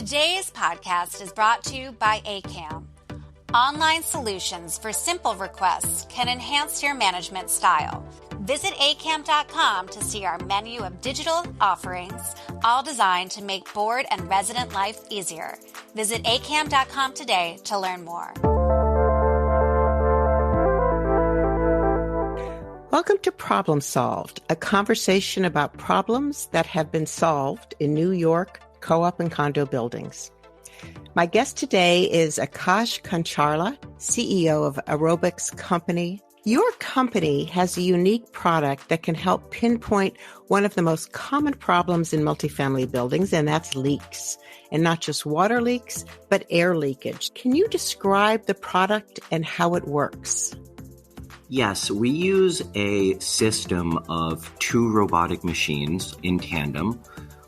Today's podcast is brought to you by ACAM. Online solutions for simple requests can enhance your management style. Visit acam.com to see our menu of digital offerings, all designed to make board and resident life easier. Visit acam.com today to learn more. Welcome to Problem Solved, a conversation about problems that have been solved in New York co-op and condo buildings. My guest today is Akaash Kancharla, CEO of aRoboticsCompany. Your company has a unique product that can help pinpoint one of the most common problems in multifamily buildings, and that's leaks. And not just water leaks, but air leakage. Can you describe the product and how it works? Yes, we use a system of two robotic machines in tandem,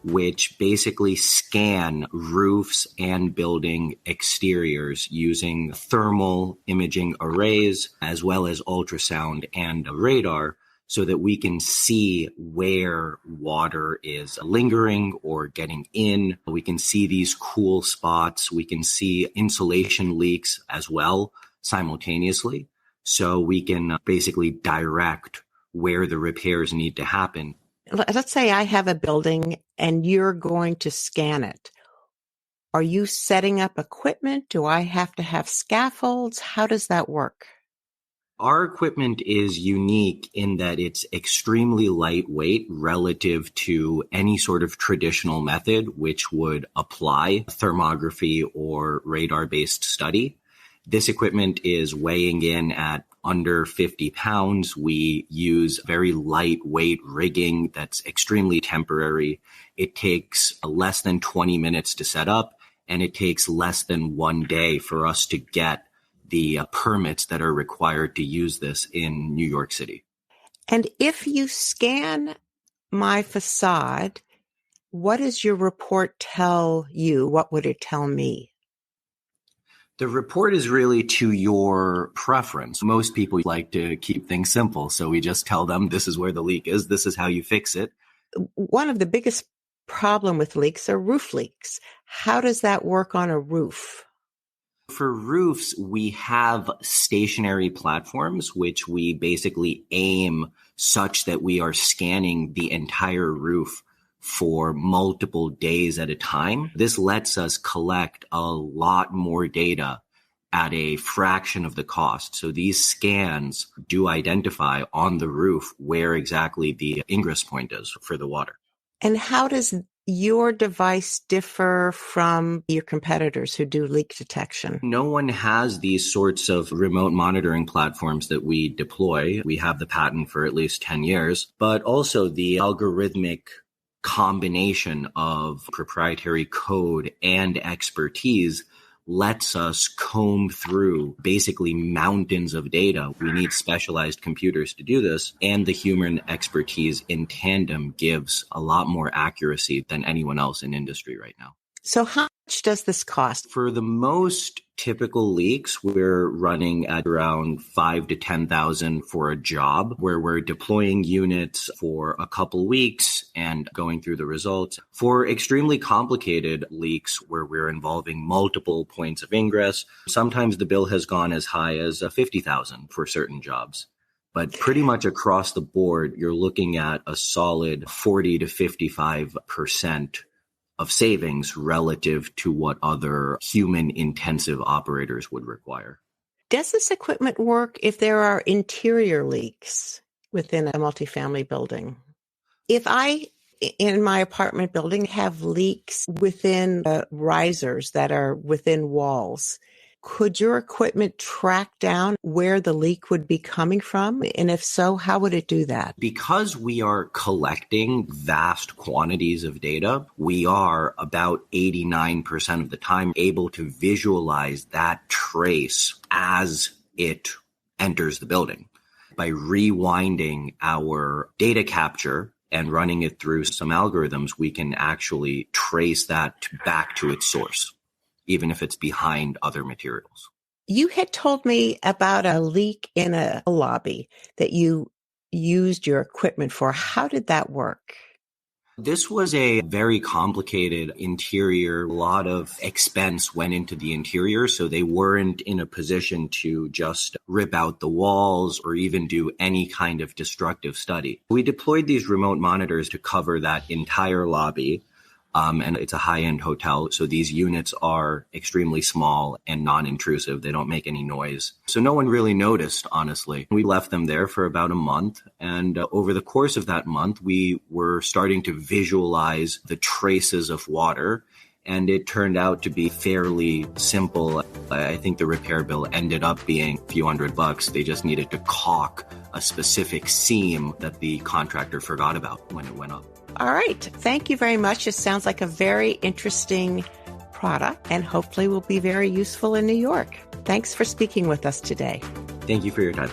which basically scan roofs and building exteriors using thermal imaging arrays, as well as ultrasound and radar, so that we can see where water is lingering or getting in. We can see these cool spots. We can see insulation leaks as well simultaneously. So we can basically direct where the repairs need to happen. Let's say I have a building and you're going to scan it. Are you setting up equipment? Do I have to have scaffolds? How does that work? Our equipment is unique in that it's extremely lightweight relative to any sort of traditional method which would apply thermography or radar-based study. This equipment is weighing in at under 50 pounds. We use very lightweight rigging that's extremely temporary. It takes less than 20 minutes to set up, and it takes less than 1 day for us to get the permits that are required to use this in New York City. And if you scan my facade, what does your report tell you? What would it tell me? The report is really to your preference. Most people like to keep things simple, so we just tell them this is where the leak is, this is how you fix it. One of the biggest problem with leaks are roof leaks. How does that work on a roof? For roofs, we have stationary platforms, which we basically aim such that we are scanning the entire roof for multiple days at a time. This lets us collect a lot more data at a fraction of the cost. So these scans do identify on the roof where exactly the ingress point is for the water. And how does your device differ from your competitors who do leak detection? No one has these sorts of remote monitoring platforms that we deploy. We have the patent for at least 10 years, but also the algorithmic combination of proprietary code and expertise lets us comb through basically mountains of data. We need specialized computers to do this, and the human expertise in tandem gives a lot more accuracy than anyone else in industry right now. So how much does this cost? For the most typical leaks, we're running at around $5,000 to $10,000 for a job, where we're deploying units for a couple weeks and going through the results. For extremely complicated leaks, where we're involving multiple points of ingress, sometimes the bill has gone as high as $50,000 for certain jobs. But pretty much across the board, you're looking at a solid 40 to 55% of savings relative to what other human-intensive operators would require. Does this equipment work if there are interior leaks within a multifamily building? If I, in my apartment building, have leaks within risers that are within walls, could your equipment track down where the leak would be coming from? And if so, how would it do that? Because we are collecting vast quantities of data, we are about 89% of the time able to visualize that trace as it enters the building. By rewinding our data capture and running it through some algorithms, we can actually trace that back to its source, even if it's behind other materials. You had told me about a leak in a lobby that you used your equipment for. How did that work? This was a very complicated interior. A lot of expense went into the interior, so they weren't in a position to just rip out the walls or even do any kind of destructive study. We deployed these remote monitors to cover that entire lobby. And it's a high-end hotel, so these units are extremely small and non-intrusive. They don't make any noise. So no one really noticed, honestly. We left them there for about a month, and over the course of that month, we were starting to visualize the traces of water, and it turned out to be fairly simple. I think the repair bill ended up being a few $100. They just needed to caulk a specific seam that the contractor forgot about when it went up. All right. Thank you very much. It sounds like a very interesting product and hopefully will be very useful in New York. Thanks for speaking with us today. Thank you for your time.